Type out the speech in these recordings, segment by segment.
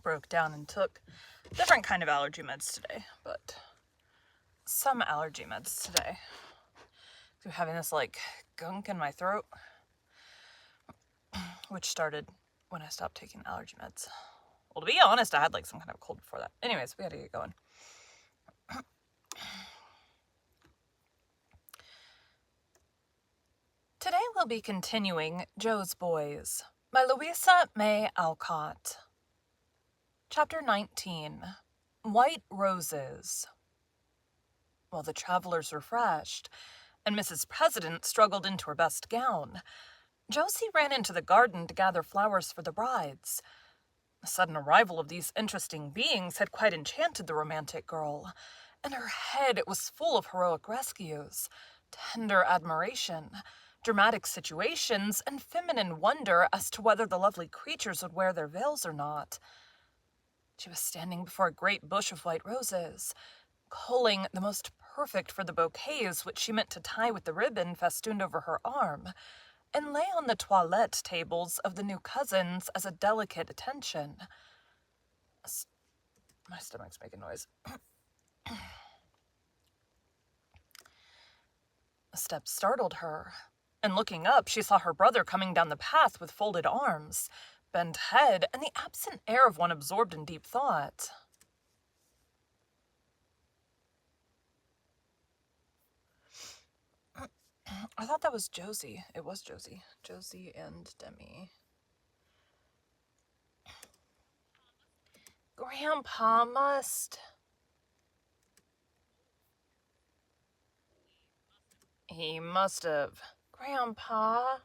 broke down and took different kind of allergy meds today, but some allergy meds today. I'm having this gunk in my throat, which started when I stopped taking allergy meds. Well, to be honest, I had some kind of cold before that. Anyways, we had to get going. Today we'll be continuing Jo's Boys by Louisa May Alcott. Chapter 19, White Roses. While the travelers refreshed, and Mrs. President struggled into her best gown, Josie ran into the garden to gather flowers for the brides. The sudden arrival of these interesting beings had quite enchanted the romantic girl, and her head was full of heroic rescues, tender admiration, dramatic situations, and feminine wonder as to whether the lovely creatures would wear their veils or not. She was standing before a great bush of white roses, culling the most perfect for the bouquets which she meant to tie with the ribbon festooned over her arm, and lay on the toilette tables of the new cousins as a delicate attention. My stomach's making noise. A step startled her, and looking up, she saw her brother coming down the path with folded arms, bent head, and the absent air of one absorbed in deep thought. I thought that was Josie. It was Josie. Josie and Demi. Grandpa must. He must have. Grandpa.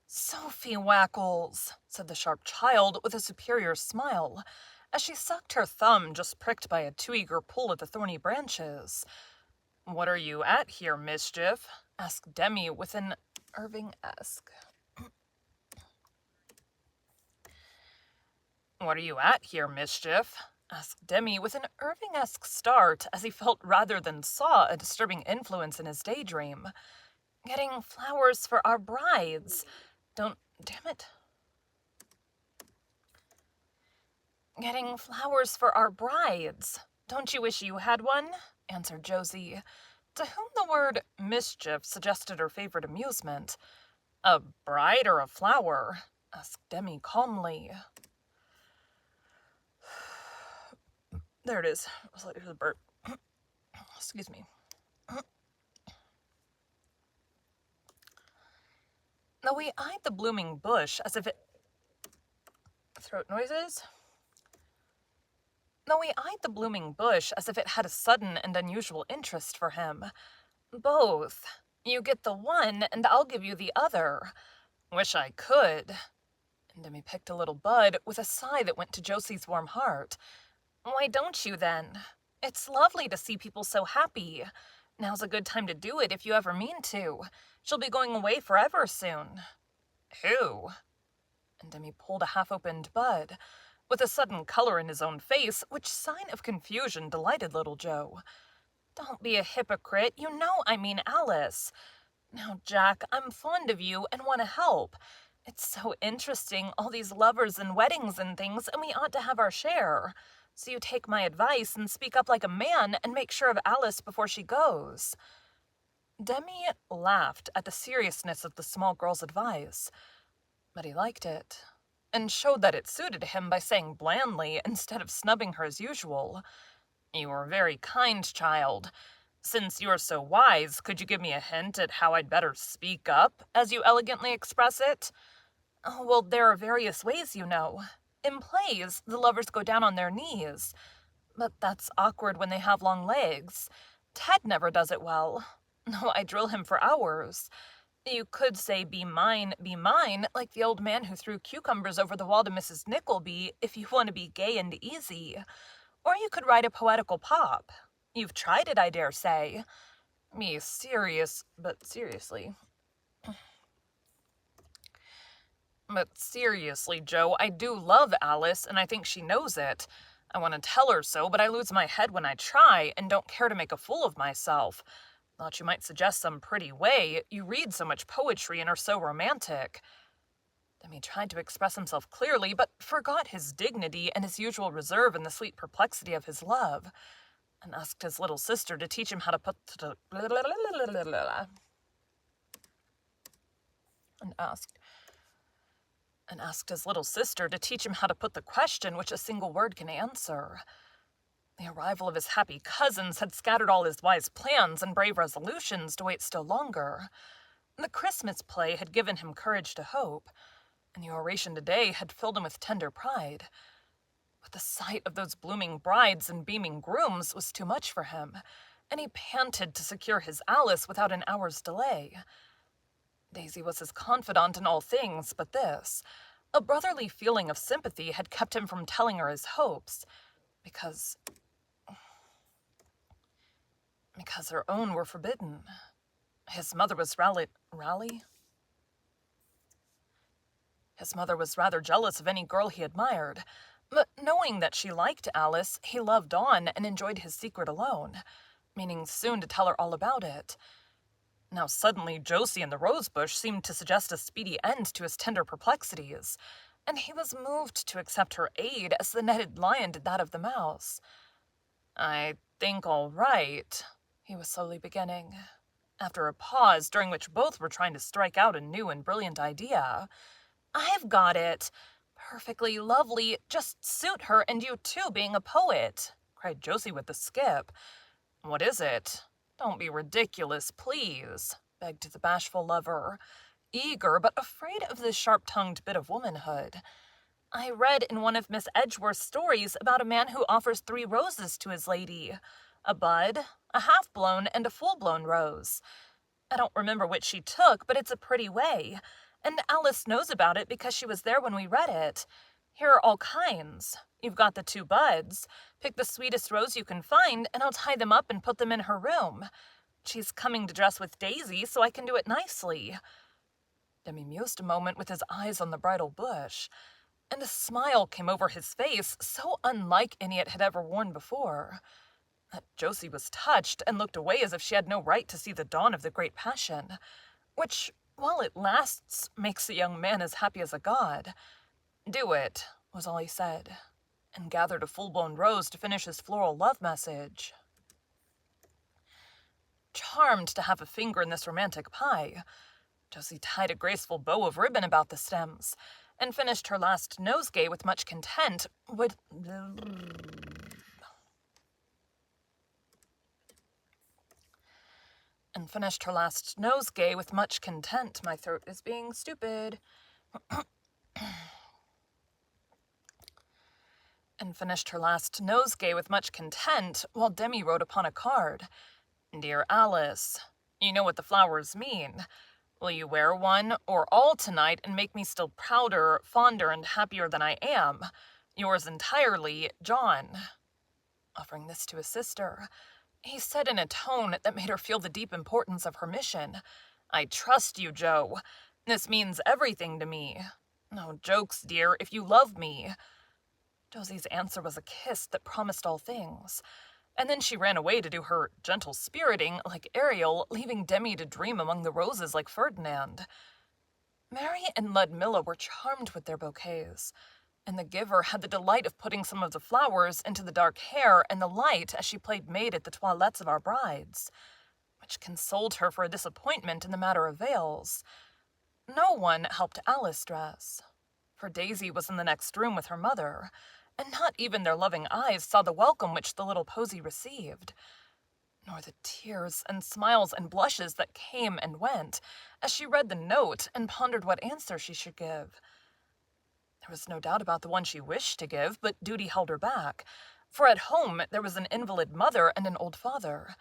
Sophie Wackles, said the sharp child with a superior smile, as she sucked her thumb just pricked by a too eager pull at the thorny branches. What are you at here, mischief? Asked Demi with an Irving-esque. What are you at here, mischief? Asked Demi with an Irving-esque start, as he felt rather than saw a disturbing influence in his daydream. Getting flowers for our brides. Damn it. Getting flowers for our brides. Don't you wish you had one? Answered Josie, to whom the word mischief suggested her favorite amusement. A bride or a flower? Asked Demi calmly. There it is. It was a burp. Excuse me. Though we eyed the blooming bush as if it... Throat noises? Though we eyed the blooming bush as if it had a sudden and unusual interest for him. Both. You get the one, and I'll give you the other. Wish I could. And Demi picked a little bud with a sigh that went to Josie's warm heart. Why don't you, then? It's lovely to see people so happy. Now's a good time to do it if you ever mean to. She'll be going away forever soon. Who? And Demi pulled a half-opened bud, with a sudden color in his own face, which sign of confusion delighted little Jo. Don't be a hypocrite. You know I mean Alice. Now, Jack, I'm fond of you and want to help. It's so interesting, all these lovers and weddings and things, and we ought to have our share. So you take my advice and speak up like a man and make sure of Alice before she goes. Demi laughed at the seriousness of the small girl's advice, but he liked it, and showed that it suited him by saying blandly, instead of snubbing her as usual, You are very kind, child. Since you are so wise, could you give me a hint at how I'd better speak up, as you elegantly express it? Oh, well, there are various ways, you know. In plays, the lovers go down on their knees, but that's awkward when they have long legs. Ted never does it well. No, I drill him for hours. You could say, be mine, like the old man who threw cucumbers over the wall to Mrs. Nickleby, if you want to be gay and easy. Or you could write a poetical pop. You've tried it, I dare say. Me serious, but seriously. But seriously, Jo, I do love Alice, and I think she knows it. I want to tell her so, but I lose my head when I try, and don't care to make a fool of myself. Thought you might suggest some pretty way. You read so much poetry and are so romantic. Demi tried to express himself clearly, but forgot his dignity and his usual reserve in the sweet perplexity of his love, and asked his little sister to teach him how to put the question which a single word can answer. The arrival of his happy cousins had scattered all his wise plans and brave resolutions to wait still longer. The Christmas play had given him courage to hope, and the oration today had filled him with tender pride. But the sight of those blooming brides and beaming grooms was too much for him, and he panted to secure his Alice without an hour's delay. Daisy was his confidant in all things but this. A brotherly feeling of sympathy had kept him from telling her his hopes, because her own were forbidden. His mother was His mother was rather jealous of any girl he admired, but knowing that she liked Alice, he loved on and enjoyed his secret alone, meaning soon to tell her all about it. Now suddenly Josie and the rosebush seemed to suggest a speedy end to his tender perplexities, and he was moved to accept her aid as the netted lion did that of the mouse. "I think all right," he was slowly beginning, after a pause during which both were trying to strike out a new and brilliant idea. "I've got it! Perfectly lovely, just suit her and you too, being a poet," cried Josie with a skip. "What is it? Don't be ridiculous, please," begged the bashful lover, eager but afraid of this sharp-tongued bit of womanhood. "I read in one of Miss Edgeworth's stories about a man who offers 3 roses to his lady. A bud, a half-blown, and a full-blown rose. I don't remember which she took, but it's a pretty way. And Alice knows about it because she was there when we read it. Here are all kinds. You've got the 2 buds. Pick the sweetest rose you can find, and I'll tie them up and put them in her room. She's coming to dress with Daisy, so I can do it nicely." Demi mused a moment with his eyes on the bridal bush, and a smile came over his face so unlike any it had ever worn before, that Josie was touched and looked away as if she had no right to see the dawn of the great passion, which, while it lasts, makes a young man as happy as a god. "Do it," was all he said, and gathered a full-blown rose to finish his floral love message. Charmed to have a finger in this romantic pie, Josie tied a graceful bow of ribbon about the stems, and finished her last nosegay with much content. My throat is being stupid. And finished her last nosegay with much content, while Demi wrote upon a card, "Dear Alice, you know what the flowers mean. Will you wear one or all tonight and make me still prouder, fonder, and happier than I am? Yours entirely, John." Offering this to his sister, he said in a tone that made her feel the deep importance of her mission, "I trust you, Jo. This means everything to me. No jokes, dear, if you love me." Josie's answer was a kiss that promised all things, and then she ran away to do her gentle spiriting like Ariel, leaving Demi to dream among the roses like Ferdinand. Mary and Ludmilla were charmed with their bouquets, and the giver had the delight of putting some of the flowers into the dark hair and the light as she played maid at the toilettes of our brides, which consoled her for a disappointment in the matter of veils. No one helped Alice dress, for Daisy was in the next room with her mother, and not even their loving eyes saw the welcome which the little posy received, nor the tears and smiles and blushes that came and went as she read the note and pondered what answer she should give. There was no doubt about the one she wished to give, but duty held her back, for at home there was an invalid mother and an old father.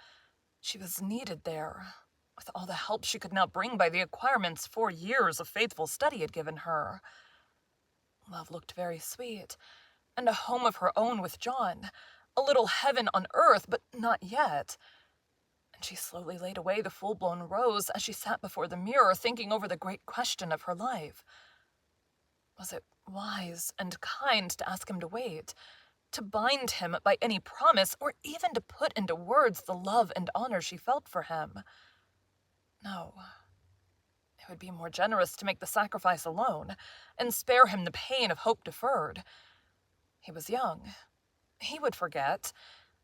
She was needed there, with all the help she could now bring by the acquirements 4 years of faithful study had given her. Love looked very sweet, and a home of her own with John, a little heaven on earth, but not yet. And she slowly laid away the full-blown rose as she sat before the mirror thinking over the great question of her life. Was it wise and kind to ask him to wait, to bind him by any promise, or even to put into words the love and honor she felt for him. No. It would be more generous to make the sacrifice alone, and spare him the pain of hope deferred. He was young. He would forget,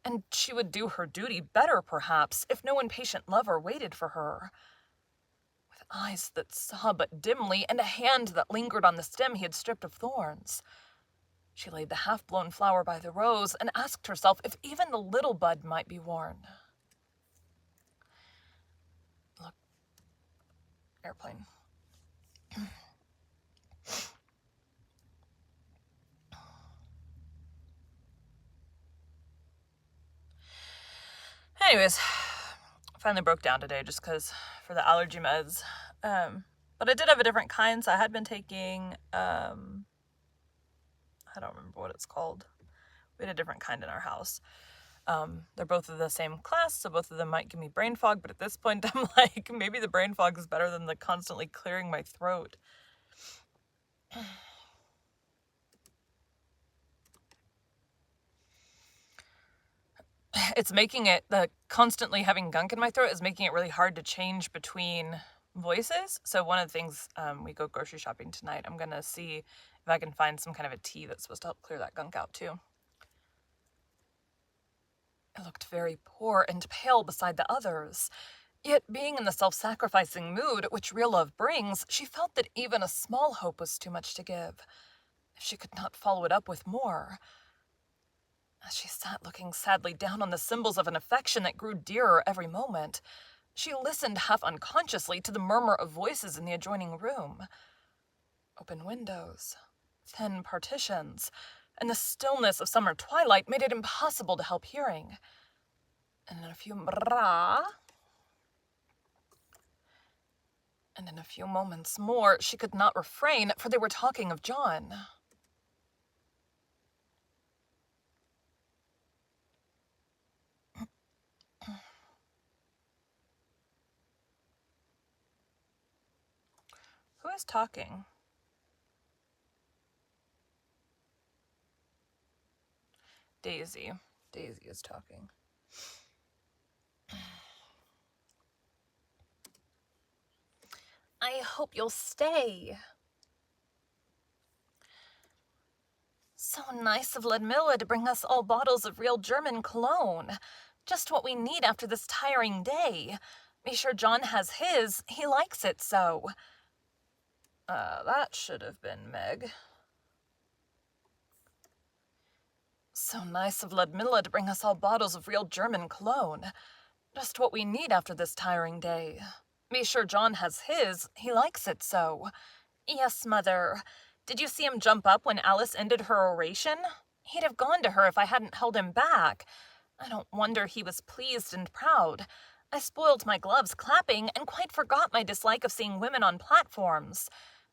and she would do her duty better, perhaps, if no impatient lover waited for her. With eyes that saw but dimly, and a hand that lingered on the stem he had stripped of thorns, she laid the half-blown flower by the rose and asked herself if even the little bud might be worn. Look, airplane. Anyways, finally broke down today just because for the allergy meds. But I did have a different kind, so I had been taking, I don't remember what it's called. We had a different kind in our house. They're both of the same class, so both of them might give me brain fog, but at this point I'm like, maybe the brain fog is better than the constantly clearing my throat. It's making it, the constantly having gunk in my throat is making it really hard to change between voices. So one of the things, we go grocery shopping tonight, I'm gonna see if I can find some kind of a tea that's supposed to help clear that gunk out too. I looked very poor and pale beside the others. Yet, being in the self-sacrificing mood which real love brings, she felt that even a small hope was too much to give, if she could not follow it up with more. As she sat looking sadly down on the symbols of an affection that grew dearer every moment, she listened half unconsciously to the murmur of voices in the adjoining room. Open windows, thin partitions, and the stillness of summer twilight made it impossible to help hearing. And in a few moments more, she could not refrain, for they were talking of John. Who is talking? Daisy. Daisy is talking. I hope you'll stay. So nice of Ludmilla to bring us all bottles of real German cologne. Just what we need after this tiring day. Be sure John has his. He likes it so. That should have been Meg. So nice of Ludmilla to bring us all bottles of real German cologne. Just what we need after this tiring day. Be sure John has his. He likes it so. Yes, Mother. Did you see him jump up when Alice ended her oration? He'd have gone to her if I hadn't held him back. I don't wonder he was pleased and proud. I spoiled my gloves clapping and quite forgot my dislike of seeing women on platforms.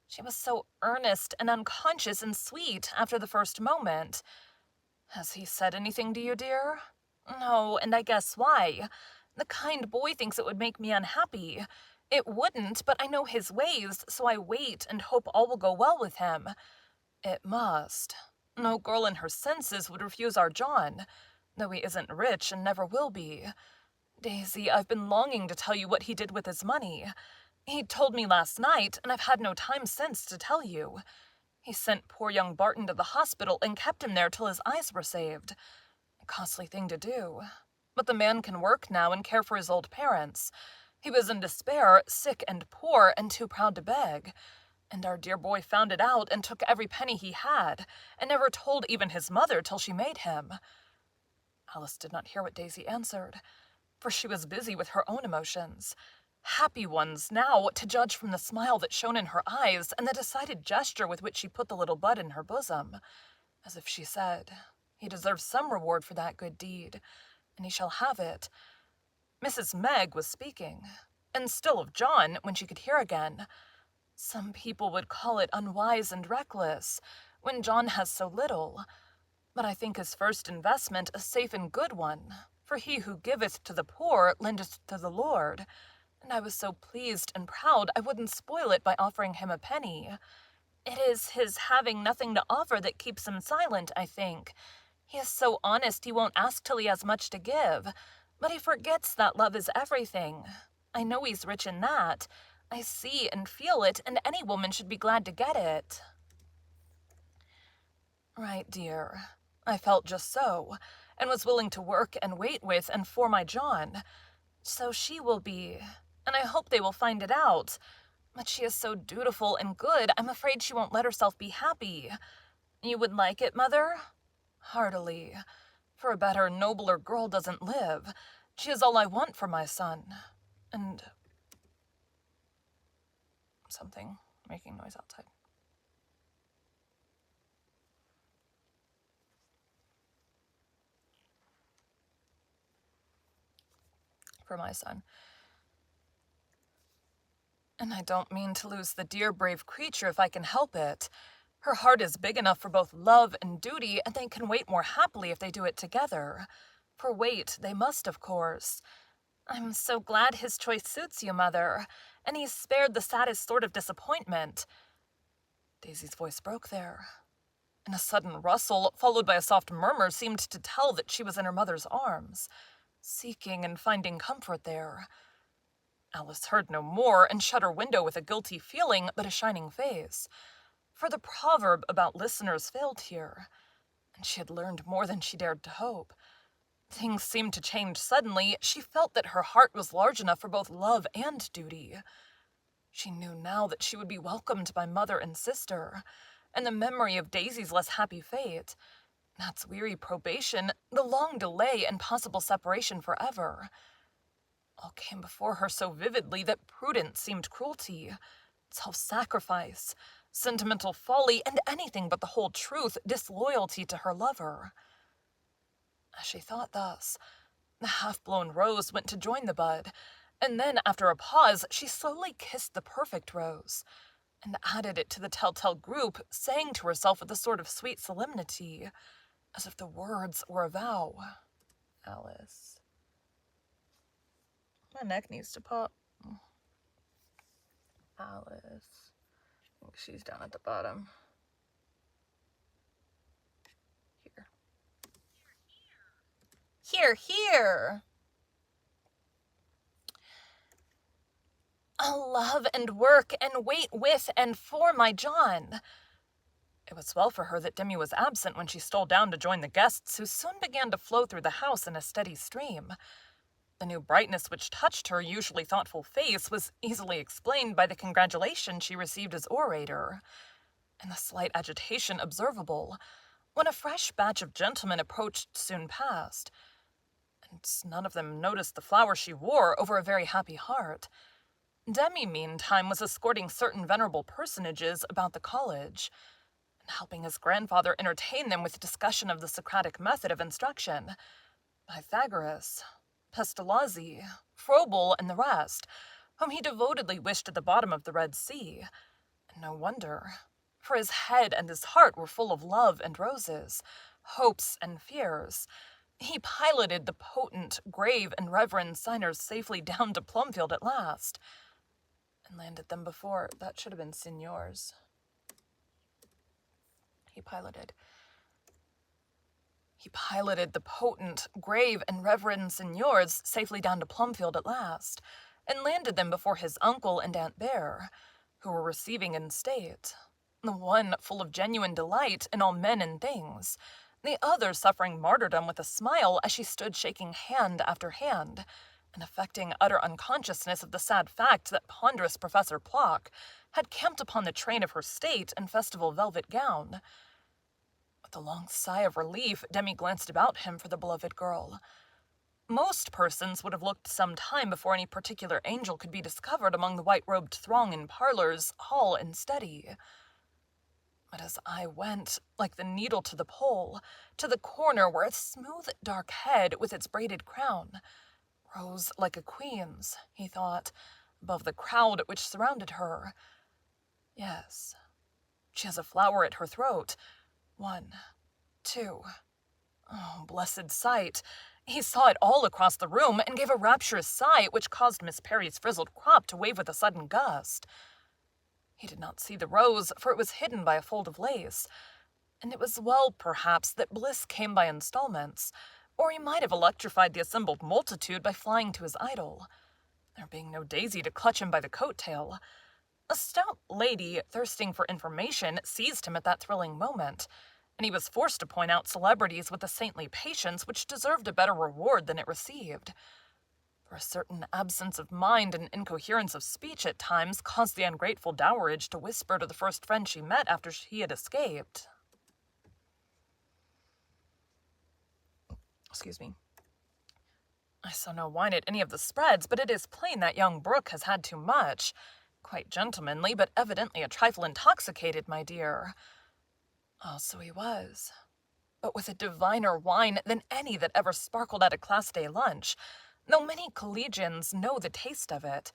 She was so earnest and unconscious and sweet after the first moment. Has he said anything to you, dear? No, and I guess why. The kind boy thinks it would make me unhappy. It wouldn't, but I know his ways, so I wait and hope all will go well with him. It must. No girl in her senses would refuse our John, though he isn't rich and never will be. Daisy, I've been longing to tell you what he did with his money. He told me last night, and I've had no time since to tell you. He sent poor young Barton to the hospital and kept him there till his eyes were saved. A costly thing to do. But the man can work now and care for his old parents. He was in despair, sick and poor, and too proud to beg. And our dear boy found it out and took every penny he had, and never told even his mother till she made him. Alice did not hear what Daisy answered, for she was busy with her own emotions. Happy ones now, to judge from the smile that shone in her eyes and the decided gesture with which she put the little bud in her bosom, as if she said, he deserves some reward for that good deed, and he shall have it. Mrs. Meg was speaking, and still of John when she could hear again. Some people would call it unwise and reckless, when John has so little. But I think his first investment a safe and good one, for he who giveth to the poor lendeth to the Lord. And I was so pleased and proud I wouldn't spoil it by offering him a penny. It is his having nothing to offer that keeps him silent, I think. He is so honest he won't ask till he has much to give, but he forgets that love is everything. I know he's rich in that. I see and feel it, and any woman should be glad to get it." Right, dear. I felt just so, and was willing to work and wait with and for my John. So she will be, and I hope they will find it out. But she is so dutiful and good, I'm afraid she won't let herself be happy. You would like it, Mother? Heartily. For a better, nobler girl doesn't live. She is all I want for my son. And... something making noise outside. For my son. And I don't mean to lose the dear, brave creature if I can help it. Her heart is big enough for both love and duty, and they can wait more happily if they do it together. For wait they must, of course. I'm so glad his choice suits you, Mother, and he's spared the saddest sort of disappointment. Daisy's voice broke there, and a sudden rustle, followed by a soft murmur, seemed to tell that she was in her mother's arms, seeking and finding comfort there. Alice heard no more, and shut her window with a guilty feeling, but a shining face. For the proverb about listeners failed here, and she had learned more than she dared to hope. Things seemed to change suddenly. She felt that her heart was large enough for both love and duty. She knew now that she would be welcomed by mother and sister, and the memory of Daisy's less happy fate, Nat's weary probation, the long delay and possible separation forever, all came before her so vividly that prudence seemed cruelty, self-sacrifice, sentimental folly, and anything but the whole truth, disloyalty to her lover. As she thought thus, the half-blown rose went to join the bud, and then, after a pause, she slowly kissed the perfect rose, and added it to the telltale group, saying to herself with a sort of sweet solemnity, as if the words were a vow, "Alice." My neck needs to pop. Alice. I think she's down at the bottom. Here. Here, here! I'll love and work and wait with and for my John. It was well for her that Demi was absent when she stole down to join the guests, who soon began to flow through the house in a steady stream. The new brightness which touched her usually thoughtful face was easily explained by the congratulation she received as orator, and the slight agitation observable when a fresh batch of gentlemen approached soon passed, and none of them noticed the flower she wore over a very happy heart. Demi, meantime, was escorting certain venerable personages about the college, and helping his grandfather entertain them with discussion of the Socratic method of instruction, Pythagoras, Pestalozzi, Froebel, and the rest, whom he devotedly wished at the bottom of the Red Sea. And no wonder, for his head and his heart were full of love and roses, hopes and fears. He piloted the potent, grave, and reverend signers safely down to Plumfield at last, and landed them before... That should have been signors. He piloted the potent, grave, and reverend signors safely down to Plumfield at last, and landed them before his uncle and Aunt Bear, who were receiving in state, the one full of genuine delight in all men and things, the other suffering martyrdom with a smile as she stood shaking hand after hand, and affecting utter unconsciousness of the sad fact that ponderous Professor Plock had camped upon the train of her state and festival velvet gown. With a long sigh of relief, Demi glanced about him for the beloved girl. Most persons would have looked some time before any particular angel could be discovered among the white-robed throng in parlors, hall, and study. But as I went, like the needle to the pole, to the corner where a smooth, dark head with its braided crown rose like a queen's, he thought, above the crowd which surrounded her. Yes, she has a flower at her throat. 1, 2. Oh, blessed sight! He saw it all across the room and gave a rapturous sigh which caused Miss Perry's frizzled crop to wave with a sudden gust. He did not see the rose, for it was hidden by a fold of lace, And it was well, perhaps, that bliss came by installments, or he might have electrified the assembled multitude by flying to his idol, there being no Daisy to clutch him by the coat-tail. A stout lady, thirsting for information, seized him at that thrilling moment, and he was forced to point out celebrities with a saintly patience which deserved a better reward than it received. For a certain absence of mind and incoherence of speech at times caused the ungrateful dowerage to whisper to the first friend she met after he had escaped. Excuse me. I saw no wine at any of the spreads, but it is plain that young Brooke has had too much. Quite gentlemanly, but evidently a trifle intoxicated, my dear. Oh, so he was. But with a diviner wine than any that ever sparkled at a class day lunch, though many collegians know the taste of it.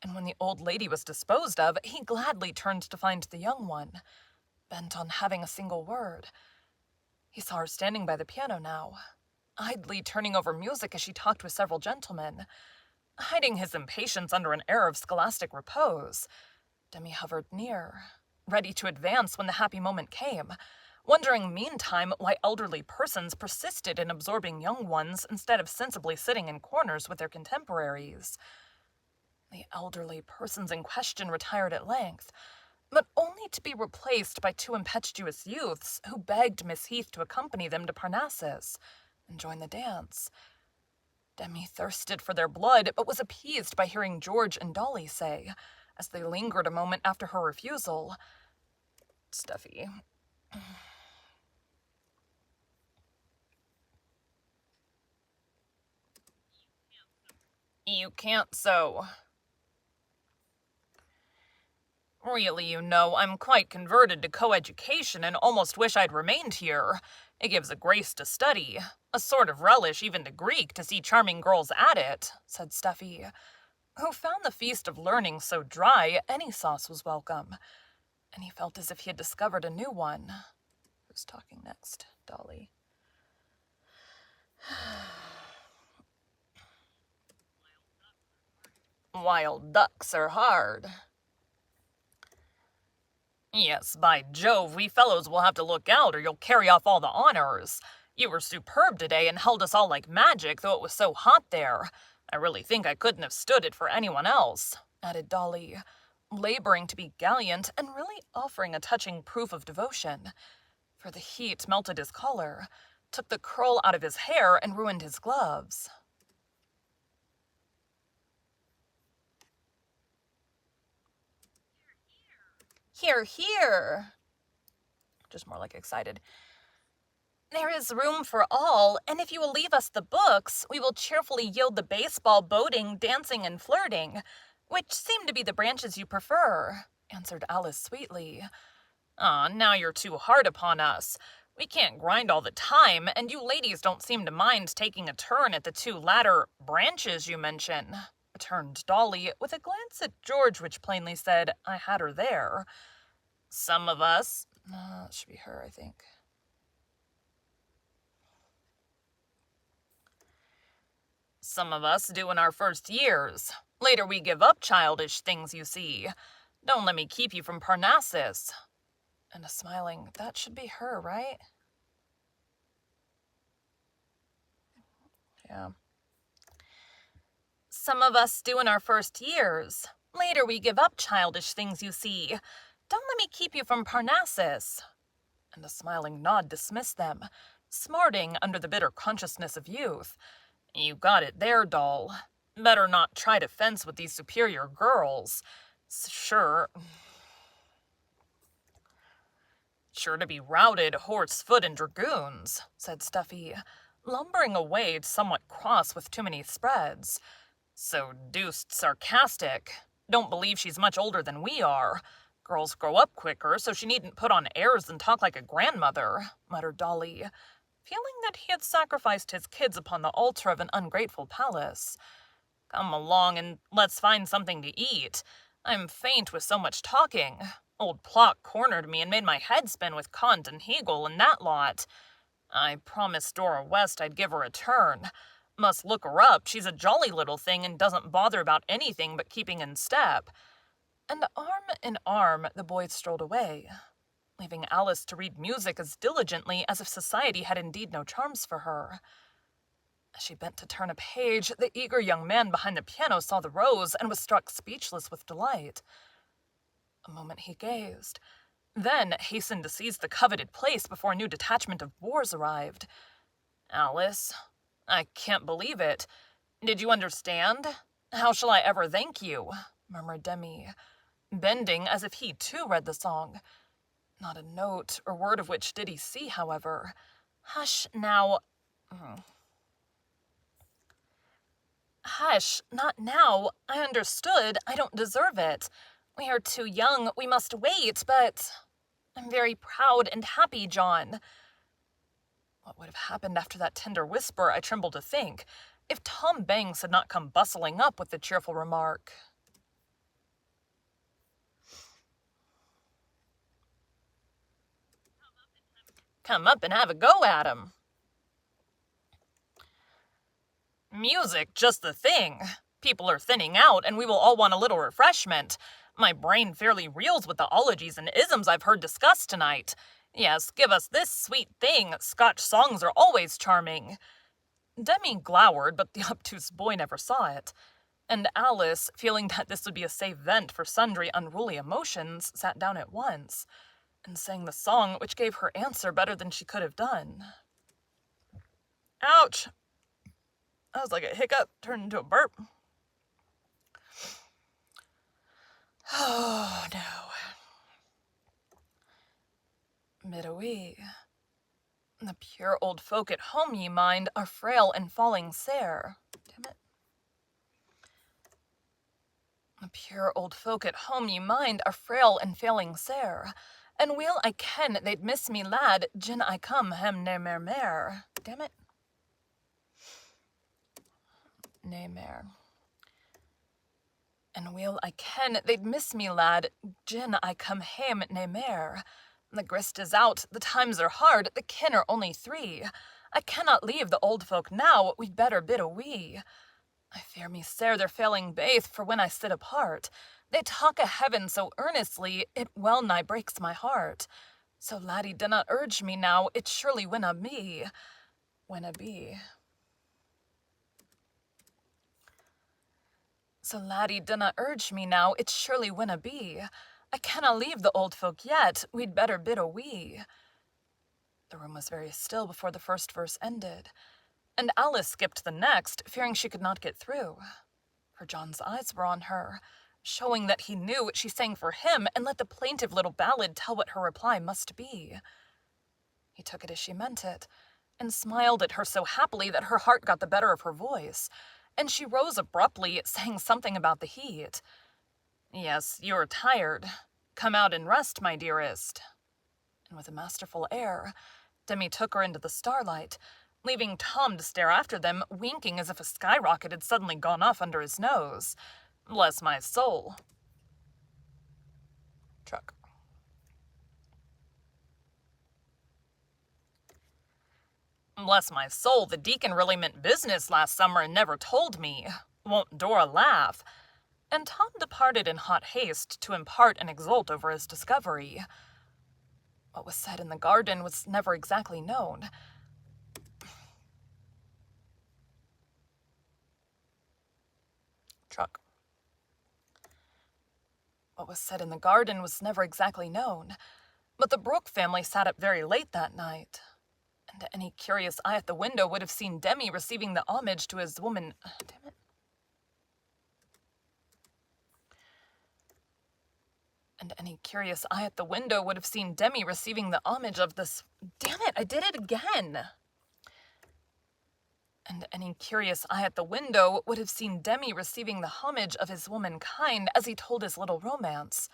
And when the old lady was disposed of, he gladly turned to find the young one, bent on having a single word. He saw her standing by the piano now, idly turning over music as she talked with several gentlemen, hiding his impatience under an air of scholastic repose. Demi hovered near, ready to advance when the happy moment came, wondering meantime why elderly persons persisted in absorbing young ones instead of sensibly sitting in corners with their contemporaries. The elderly persons in question retired at length, but only to be replaced by two impetuous youths who begged Miss Heath to accompany them to Parnassus and join the dance. Demi thirsted for their blood, but was appeased by hearing George and Dolly say, as they lingered a moment after her refusal, "Stuffy." You can't so. Really, you know, I'm quite converted to coeducation and almost wish I'd remained here. It gives a grace to study, a sort of relish even to Greek to see charming girls at it, said Stuffy, who found the feast of learning so dry any sauce was welcome, and he felt as if he had discovered a new one. Who's talking next? Dolly. Wild ducks are hard. Yes, by Jove, we fellows will have to look out or you'll carry off all the honors. You were superb today and held us all like magic, though it was so hot there. I really think I couldn't have stood it for anyone else, added Dolly, laboring to be gallant and really offering a touching proof of devotion. For the heat melted his collar, took the curl out of his hair, and ruined his gloves. Hear, hear. Just more like excited. There is room for all, and if you will leave us the books, we will cheerfully yield the baseball, boating, dancing, and flirting, which seem to be the branches you prefer, answered Alice sweetly. Ah, now you're too hard upon us. We can't grind all the time, and you ladies don't seem to mind taking a turn at the two latter branches you mention, returned Dolly, with a glance at George which plainly said, I had her there. Some of us... it should be her, I think. Some of us do in our first years. Later we give up childish things, you see. Don't let me keep you from Parnassus. And a smiling, that should be her, right? Yeah. Some of us do in our first years. Later we give up childish things, you see. Don't let me keep you from Parnassus. And a smiling nod dismissed them, smarting under the bitter consciousness of youth. You got it there, doll. Better not try to fence with these superior girls. Sure to be routed, horse, foot, and dragoons, said Stuffy, lumbering away somewhat cross with too many spreads. So deuced sarcastic. Don't believe she's much older than we are. Girls grow up quicker, so she needn't put on airs and talk like a grandmother, muttered Dolly, feeling that he had sacrificed his kids upon the altar of an ungrateful palace. Come along and let's find something to eat. I'm faint with so much talking. Old Plock cornered me and made my head spin with Kant and Hegel and that lot. I promised Dora West I'd give her a turn. Must look her up. She's a jolly little thing and doesn't bother about anything but keeping in step. And arm in arm the boys strolled away, leaving Alice to read music as diligently as if society had indeed no charms for her. As she bent to turn a page, the eager young man behind the piano saw the rose and was struck speechless with delight. A moment he gazed, then hastened to seize the coveted place before a new detachment of boors arrived. "Alice, I can't believe it. Did you understand? How shall I ever thank you?" murmured Demi, bending as if he too read the song. Not a note or word of which did he see, however. "Hush, now." "Hush, not now. I understood. I don't deserve it. We are too young. We must wait, but I'm very proud and happy, John." What would have happened after that tender whisper, I tremble to think, if Tom Banks had not come bustling up with the cheerful remark. "Come up and have a go at 'em." "Music, just the thing. People are thinning out, and we will all want a little refreshment. My brain fairly reels with the ologies and isms I've heard discussed tonight. Yes, give us this sweet thing. Scotch songs are always charming." Demi glowered, but the obtuse boy never saw it. And Alice, feeling that this would be a safe vent for sundry unruly emotions, sat down at once, and sang the song which gave her answer better than she could have done. Ouch! That was like a hiccup turned into a burp. Oh, no. Mid-a-wee. The pure old folk at home, ye mind, are frail and falling sair. Damn it. The pure old folk at home, ye mind, are frail and failing sair. And weel I ken they'd miss me lad, gin I come hem nae mair. Damn it. Nae mair. And weel I ken they'd miss me lad, gin I come hame nae mair. The grist is out, the times are hard, the kin are only 3. I cannot leave the old folk now, we'd better bid a wee. I fear me sair they're failing baith, for when I sit apart, they talk o' heaven so earnestly, it well nigh breaks my heart. So laddie dinna urge me now, it surely winna be. Winna be. So laddie dinna urge me now, it surely winna be. I canna leave the old folk yet, we'd better bid a wee. The room was very still before the first verse ended, and Alice skipped the next, fearing she could not get through. For John's eyes were on her, showing that he knew she sang for him and let the plaintive little ballad tell what her reply must be. He took it as she meant it, and smiled at her so happily that her heart got the better of her voice, and she rose abruptly, saying something about the heat. "Yes, you are tired. Come out and rest, my dearest." And with a masterful air, Demi took her into the starlight, leaving Tom to stare after them, winking as if a skyrocket had suddenly gone off under his nose. Bless my soul. Truck. Bless my soul, the deacon really meant business last summer and never told me. Won't Dora laugh? And Tom departed in hot haste to impart and exult over his discovery. What was said in the garden was never exactly known. Truck. What was said in the garden was never exactly known, but the Brooke family sat up very late that night, and any curious eye at the window would have seen Demi receiving the homage to his woman... Damn it. And any curious eye at the window would have seen Demi receiving the homage of this... Damn it, I did it again! And any curious eye at the window would have seen Demi receiving the homage of his womankind as he told his little romance.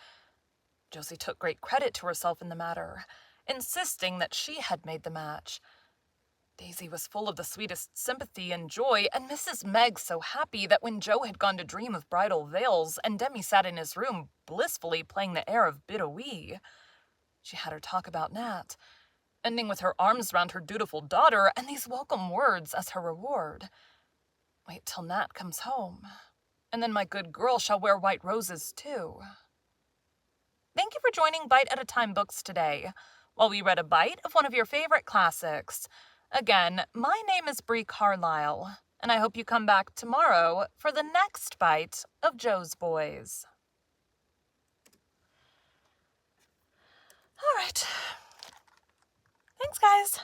Josie took great credit to herself in the matter, insisting that she had made the match. Daisy was full of the sweetest sympathy and joy, and Mrs. Meg so happy that when Joe had gone to dream of bridal veils and Demi sat in his room blissfully playing the air of Bid a Wee, she had her talk about Nat, ending with her arms round her dutiful daughter and these welcome words as her reward. Wait till Nat comes home, and then my good girl shall wear white roses too. Thank you for joining Bite at a Time Books today, while we read a bite of one of your favorite classics. Again, my name is Bree Carlile, and I hope you come back tomorrow for the next bite of Joe's Boys. All right. Thanks, guys.